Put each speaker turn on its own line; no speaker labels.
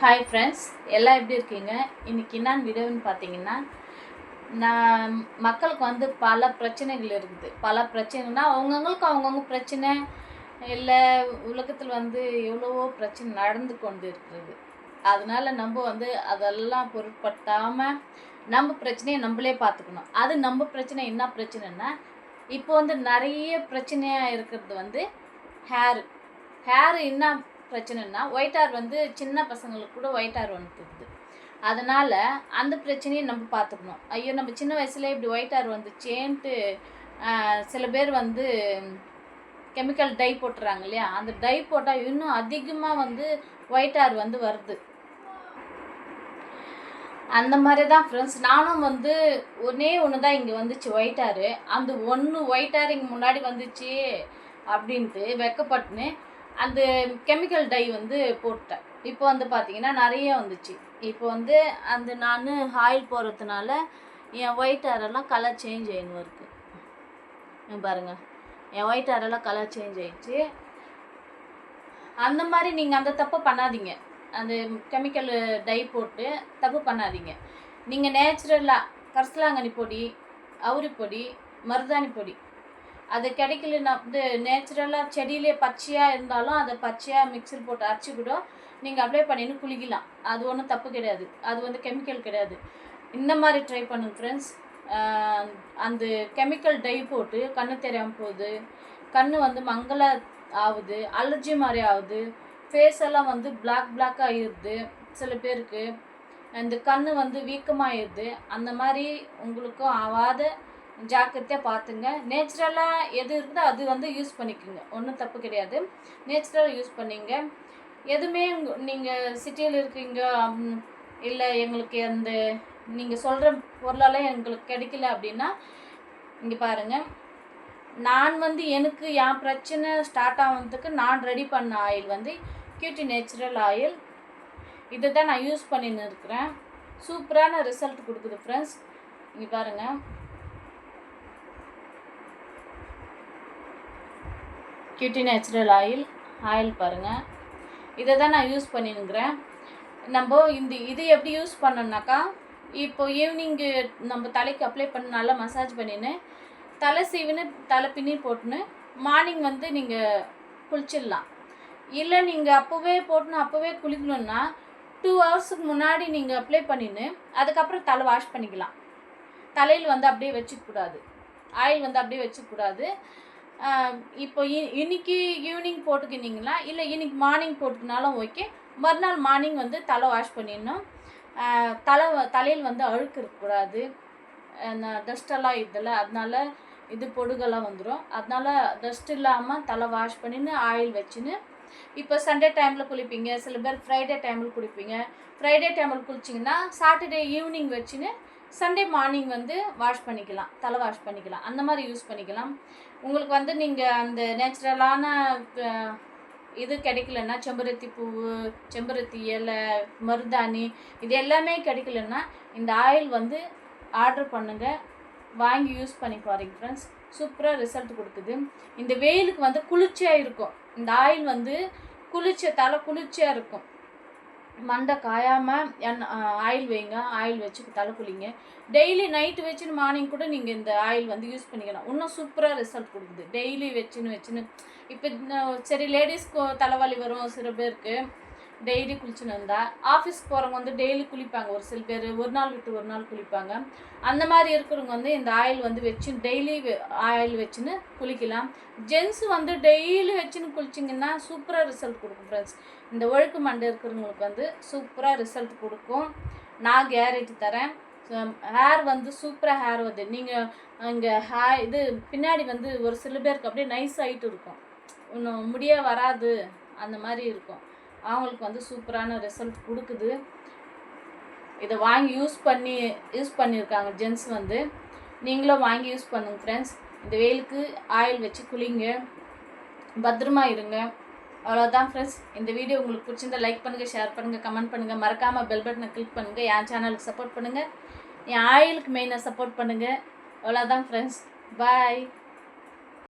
Hi friends, எல்லாம் எப்படி இருக்கீங்க? இன்றைக்கி என்னான்னு வீடியோன்னு பார்த்தீங்கன்னா, நான் மக்களுக்கு வந்து பல பிரச்சனைகள் இருக்குது. பல பிரச்சனைனா அவங்கவுங்களுக்கு அவங்கவுங்க பிரச்சனை, இல்லை உலகத்தில் வந்து எவ்வளவோ பிரச்சனை நடந்து கொண்டு இருக்கிறது. அதனால நம்ம வந்து அதெல்லாம் பொருட்படுத்தாமல் நம்ம பிரச்சனையை நம்மளே பார்த்துக்கணும். அது நம்ம பிரச்சனை என்ன பிரச்சனைன்னா, இப்போ வந்து நிறைய பிரச்சனையாக இருக்கிறது வந்து ஹேர். ஹேர் என்ன பிரச்சனைனா, ஒயிட் ஹேர் வந்து சின்ன பசங்களுக்கு கூட ஒயிட் ஹேர் வந்துடுது. அதனால் அந்த பிரச்சனையை நம்ம பார்த்துக்கணும். ஐயோ, நம்ம சின்ன வயசுலேயே இப்படி ஒயிட் ஹேர் வந்துச்சேன்ட்டு சில பேர் வந்து கெமிக்கல் டை போட்டுறாங்க இல்லையா? அந்த டை போட்டால் இன்னும் அதிகமாக வந்து ஒயிட் ஹேர் வந்து வருது. அந்த மாதிரி தான் ஃப்ரெண்ட்ஸ், நானும் வந்து ஒன்று தான் இங்கே வந்துச்சு ஒயிட் ஹேரு. அந்த ஒயிட் ஹேர் இங்கே முன்னாடி வந்துச்சு அப்படின்ட்டு வெக்கப்பட்டுன்னு அந்த கெமிக்கல் டை வந்து போட்டேன். இப்போ வந்து பார்த்திங்கன்னா நிறைய வந்துச்சு. இப்போ வந்து அந்த நான் ஆயில் போடுறதுனால என் ஒயிட் ஹேரெல்லாம் கலர் சேஞ்ச் ஆகின்னு இருக்குது. பாருங்கள், என் ஒயிட் ஹேரெல்லாம் கலர் சேஞ்ச் ஆகிடுச்சு. அந்த மாதிரி நீங்கள் அந்த தப்பை பண்ணாதீங்க. அந்த கெமிக்கல் டை போட்டு தப்பு பண்ணாதீங்க. நீங்கள் நேச்சுரலாக கரிசலாங்கண்ணி பொடி, அவுரி பொடி, மருதாணி பொடி அது கிடைக்கலன்னா வந்து நேச்சுரலாக செடியிலே பச்சையாக இருந்தாலும் அதை பச்சையாக மிக்சியில் போட்டு அரைச்சி கூட நீங்கள் அப்ளை பண்ணின்னு குளிக்கலாம். அது ஒன்றும் தப்பு கிடையாது. அது வந்து கெமிக்கல் கிடையாது. இந்த மாதிரி ட்ரை பண்ணுங்க ஃப்ரெண்ட்ஸ். அந்த கெமிக்கல் டை போட்டு கண்ணு தெரியாமல் போகுது, கண் வந்து மங்கல ஆகுது, அலர்ஜி மாதிரி ஆகுது, ஃபேஸ் எல்லாம் வந்து பிளாக் ஆகிடுது. சில பேருக்கு இந்த கண் வந்து வீக்கமாகிடுது. அந்த மாதிரி உங்களுக்கும் ஆகாத ஜாக்கிரதையாக பார்த்துங்க. நேச்சுரலாக எது இருக்குதோ அது வந்து யூஸ் பண்ணிக்கோங்க. ஒன்றும் தப்பு கிடையாது. நேச்சுரலாக யூஸ் பண்ணிங்க. எதுவுமே நீங்கள் சிட்டியில் இருக்கீங்க இல்லை எங்களுக்கு அந்த நீங்கள் சொல்கிற பொருளெல்லாம் எங்களுக்கு கிடைக்கல அப்படின்னா, இங்கே பாருங்கள், நான் வந்து எனக்கு என் பிரச்சனை ஸ்டார்ட் ஆகிறதுக்கு நான் ரெடி பண்ண ஆயில் வந்து கியூட்டி நேச்சுரல் ஆயில். இதை தான் நான் யூஸ் பண்ணின்னு இருக்கிறேன். சூப்பரான ரிசல்ட் கொடுக்குது ஃப்ரெண்ட்ஸ். இங்கே பாருங்கள், கியூட்டி நேச்சுரல் ஆயில் பாருங்கள். இதை தான் நான் யூஸ் பண்ணினுங்கிறேன். நம்ம இது எப்படி யூஸ் பண்ணோம்னாக்கா, இப்போ ஈவினிங்கு நம்ம தலைக்கு அப்ளை பண்ணி நல்லா மசாஜ் பண்ணின்னு தலை சீவின்னு தலை பின்னி போட்டுன்னு மார்னிங் வந்து நீங்கள் குளிச்சிடலாம். இல்லை நீங்கள் அப்போவே குளிக்கணுன்னா 2 ஹவர்ஸுக்கு முன்னாடி நீங்கள் அப்ளை பண்ணின்னு அதுக்கப்புறம் தலை வாஷ் பண்ணிக்கலாம். தலையில் வந்து அப்படியே வச்சுக்கூடாது, ஆயில் வந்து அப்படியே வச்சுக்கூடாது. இப்போ இன்னைக்கு ஈவினிங் போட்டுக்கினீங்களா இல்லை இன்னைக்கு மார்னிங் போட்டுக்கினாலும் ஓகே. மறுநாள் மார்னிங் வந்து தலை வாஷ் பண்ணிடணும். தலையில் வந்து அழுக்கு இருக்கக்கூடாது, டஸ்டெல்லாம் இதில். அதனால இது பொடுகெல்லாம் வந்துடும். அதனால டஸ்ட் இல்லாமல் தலை வாஷ் பண்ணின்னு ஆயில் வச்சுன்னு, இப்போ சண்டே டைமில் குளிப்பீங்க, சில பேர் ஃப்ரைடே டைமில் குளிப்பீங்க. ஃப்ரைடே டைமில் குளிச்சிங்கன்னா சாட்டர்டே ஈவினிங் வச்சுன்னு சண்டே மார்னிங் வந்து வாஷ் பண்ணிக்கலாம், தலை வாஷ் பண்ணிக்கலாம். அந்த மாதிரி யூஸ் பண்ணிக்கலாம். உங்களுக்கு வந்து நீங்கள் அந்த நேச்சுரலான இது கிடைக்கலன்னா, செம்பருத்தி பூவு, செம்பருத்தி இலை, மருதாணி இது எல்லாமே கிடைக்கலன்னா இந்த ஆயில் வந்து ஆர்டர் பண்ணுங்கள், வாங்கி யூஸ் பண்ணி பாருங்க ஃப்ரெண்ட்ஸ். சூப்பராக ரிசல்ட் கொடுக்குது. இந்த வெயிலுக்கு வந்து குளிர்ச்சியாக இருக்கும். இந்த ஆயில் வந்து தலை குளிர்ச்சியாக இருக்கும். மண்டை காயாமல் ஆயில் வைங்க, ஆயில் வச்சு தலை குளிங்க. டெய்லி நைட்டு வச்சுன்னு மார்னிங் கூட நீங்கள் இந்த ஆயில் வந்து யூஸ் பண்ணிக்கலாம். இன்னும் சூப்பராக ரிசல்ட் கொடுக்குது. டெய்லி வச்சுன்னு இப்போ சரி, லேடிஸ்க்கு தலைவலி வரும் சில பேருக்கு, டெய்லி குளிச்சுன்னு இருந்தால். ஆஃபீஸ்க்கு போகிறவங்க வந்து டெய்லி குளிப்பாங்க, ஒரு சில பேர் ஒரு நாள் விட்டு ஒரு நாள் குளிப்பாங்க. அந்த மாதிரி இருக்கிறவங்க வந்து இந்த ஆயில் வந்து டெய்லி ஆயில் வச்சுன்னு குளிக்கலாம். ஜென்ஸ் வந்து டெய்லி வச்சுன்னு குளிச்சிங்கன்னா சூப்பராக ரிசல்ட் கொடுக்கும் ஃப்ரெண்ட்ஸ். இந்த ஒழுக்கு மண்டை இருக்கிறவங்களுக்கு வந்து சூப்பராக ரிசல்ட் கொடுக்கும். நான் கேரண்டி தரேன். ஹேர் வந்து சூப்பராக ஹேர் வருது. நீங்கள் இங்கே இது பின்னாடி வந்து ஒரு சில பேருக்கு அப்படியே நைஸ் ஆகிட்டு இருக்கும், இன்னும் முடிய வராது, அந்த மாதிரி இருக்கும். அவங்களுக்கு வந்து சூப்பரான ரிசல்ட் கொடுக்குது. இதை வாங்கி யூஸ் பண்ணியிருக்காங்க ஜென்ஸ் வந்து. நீங்களும் வாங்கி யூஸ் பண்ணுங்க ஃப்ரெண்ட்ஸ். இந்த வெயிலுக்கு ஆயில் வச்சு குளிங்க, பத்திரமா இருங்க. அவ்வளோதான் ஃப்ரெண்ட்ஸ். இந்த வீடியோ உங்களுக்கு பிடிச்சிருந்தால் லைக் பண்ணுங்கள், ஷேர் பண்ணுங்கள், கமெண்ட் பண்ணுங்கள். மறக்காமல் பெல் பட்டனை கிளிக் பண்ணுங்கள். என் சேனலுக்கு சப்போர்ட் பண்ணுங்கள், என் ஆயிலுக்கு மெயினாக சப்போர்ட் பண்ணுங்கள். அவ்வளோதான் ஃப்ரெண்ட்ஸ். பாய்.